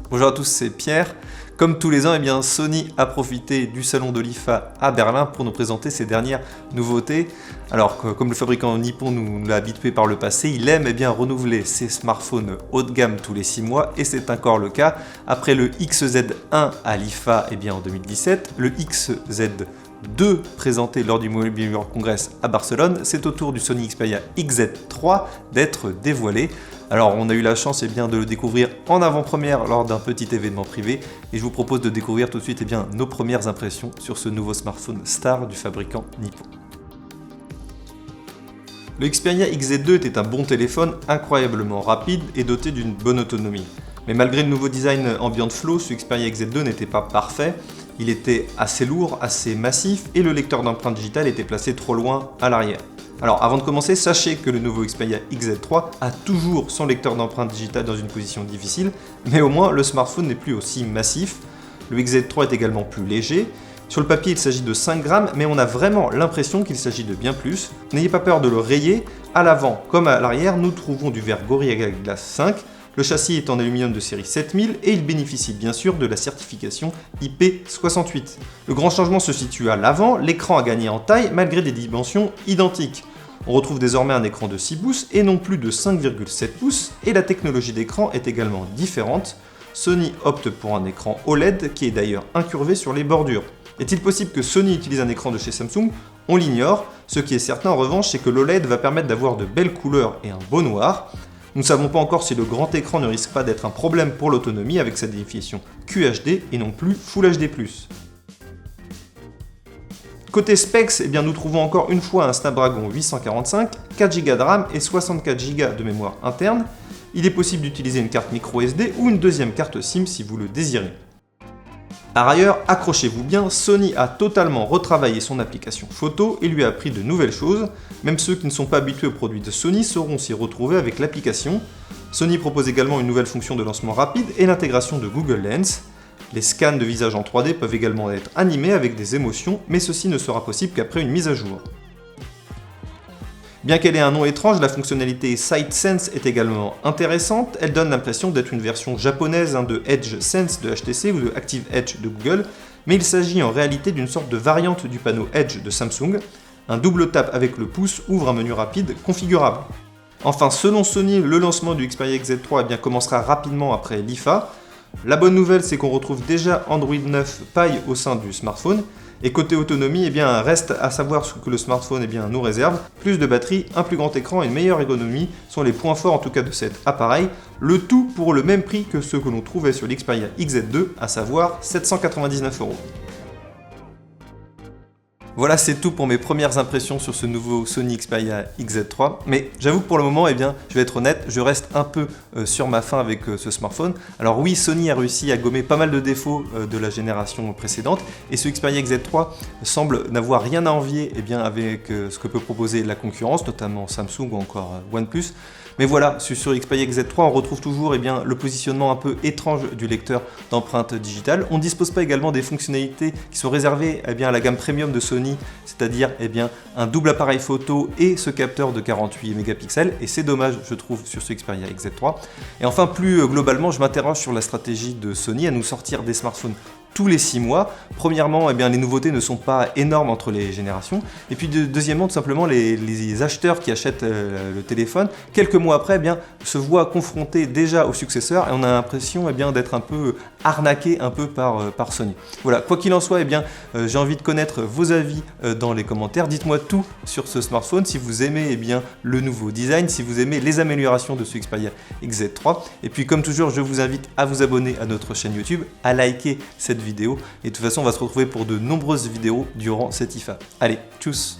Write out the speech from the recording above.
Bonjour à tous, c'est Pierre. Comme tous les ans, Sony a profité du salon de l'IFA à Berlin pour nous présenter ses dernières nouveautés. Alors, comme le fabricant nippon nous l'a habitué par le passé, il aime renouveler ses smartphones haut de gamme tous les 6 mois, et c'est encore le cas. Après le XZ1 à l'IFA en 2017, le XZ2 présenté lors du Mobile World Congress à Barcelone, c'est au tour du Sony Xperia XZ3 d'être dévoilé. Alors on a eu la chance de le découvrir en avant-première lors d'un petit événement privé, et je vous propose de découvrir tout de suite nos premières impressions sur ce nouveau smartphone star du fabricant nippon. Le Xperia XZ2 était un bon téléphone incroyablement rapide et doté d'une bonne autonomie. Mais malgré le nouveau design Ambient Flow, ce Xperia XZ2 n'était pas parfait. Il était assez lourd, assez massif, et le lecteur d'empreintes digitales était placé trop loin à l'arrière. Alors avant de commencer, sachez que le nouveau Xperia XZ3 a toujours son lecteur d'empreintes digitales dans une position difficile, mais au moins le smartphone n'est plus aussi massif. Le XZ3 est également plus léger. Sur le papier, il s'agit de 5 grammes, mais on a vraiment l'impression qu'il s'agit de bien plus. N'ayez pas peur de le rayer. À l'avant comme à l'arrière, nous trouvons du verre Gorilla Glass 5. Le châssis est en aluminium de série 7000 et il bénéficie bien sûr de la certification IP68. Le grand changement se situe à l'avant, l'écran a gagné en taille malgré des dimensions identiques. On retrouve désormais un écran de 6 pouces et non plus de 5,7 pouces, et la technologie d'écran est également différente. Sony opte pour un écran OLED qui est d'ailleurs incurvé sur les bordures. Est-il possible que Sony utilise un écran de chez Samsung? On l'ignore. Ce qui est certain en revanche, c'est que l'OLED va permettre d'avoir de belles couleurs et un beau noir. Nous ne savons pas encore si le grand écran ne risque pas d'être un problème pour l'autonomie avec sa définition QHD et non plus Full HD+. Côté specs, nous trouvons encore une fois un Snapdragon 845, 4 Go de RAM et 64 Go de mémoire interne. Il est possible d'utiliser une carte microSD ou une deuxième carte SIM si vous le désirez. Par ailleurs, accrochez-vous bien, Sony a totalement retravaillé son application photo et lui a appris de nouvelles choses. Même ceux qui ne sont pas habitués aux produits de Sony sauront s'y retrouver avec l'application. Sony propose également une nouvelle fonction de lancement rapide et l'intégration de Google Lens. Les scans de visage en 3D peuvent également être animés avec des émotions, mais ceci ne sera possible qu'après une mise à jour. Bien qu'elle ait un nom étrange, la fonctionnalité SightSense est également intéressante. Elle donne l'impression d'être une version japonaise de Edge Sense de HTC ou de Active Edge de Google, mais il s'agit en réalité d'une sorte de variante du panneau Edge de Samsung. Un double tap avec le pouce ouvre un menu rapide configurable. Enfin, selon Sony, le lancement du Xperia XZ3 commencera rapidement après l'IFA. La bonne nouvelle, c'est qu'on retrouve déjà Android 9 Pie au sein du smartphone. Et côté autonomie, reste à savoir ce que le smartphone nous réserve. Plus de batterie, un plus grand écran et une meilleure ergonomie sont les points forts en tout cas de cet appareil. Le tout pour le même prix que ceux que l'on trouvait sur l'Xperia XZ2, à savoir 799 €. Voilà, c'est tout pour mes premières impressions sur ce nouveau Sony Xperia XZ3. Mais j'avoue que pour le moment, je vais être honnête, je reste un peu sur ma faim avec ce smartphone. Alors oui, Sony a réussi à gommer pas mal de défauts de la génération précédente, et ce Xperia XZ3 semble n'avoir rien à envier avec ce que peut proposer la concurrence, notamment Samsung ou encore OnePlus. Mais voilà, sur Xperia XZ3, on retrouve toujours le positionnement un peu étrange du lecteur d'empreintes digitales. On ne dispose pas également des fonctionnalités qui sont réservées à la gamme premium de Sony, c'est-à-dire un double appareil photo et ce capteur de 48 mégapixels, et c'est dommage, je trouve, sur ce Xperia XZ3. Et enfin, plus globalement, je m'interroge sur la stratégie de Sony à nous sortir des smartphones tous les 6 mois. Premièrement, les nouveautés ne sont pas énormes entre les générations. Et puis deuxièmement, tout simplement, les acheteurs qui achètent le téléphone, quelques mois après, se voient confrontés déjà au successeur, et on a l'impression d'être un peu arnaqué par Sony. Voilà, quoi qu'il en soit, j'ai envie de connaître vos avis dans les commentaires. Dites-moi tout sur ce smartphone, si vous aimez le nouveau design, si vous aimez les améliorations de ce Xperia XZ3. Et puis comme toujours, je vous invite à vous abonner à notre chaîne YouTube, à liker cette vidéo, et de toute façon on va se retrouver pour de nombreuses vidéos durant cette IFA. Allez, tchuss!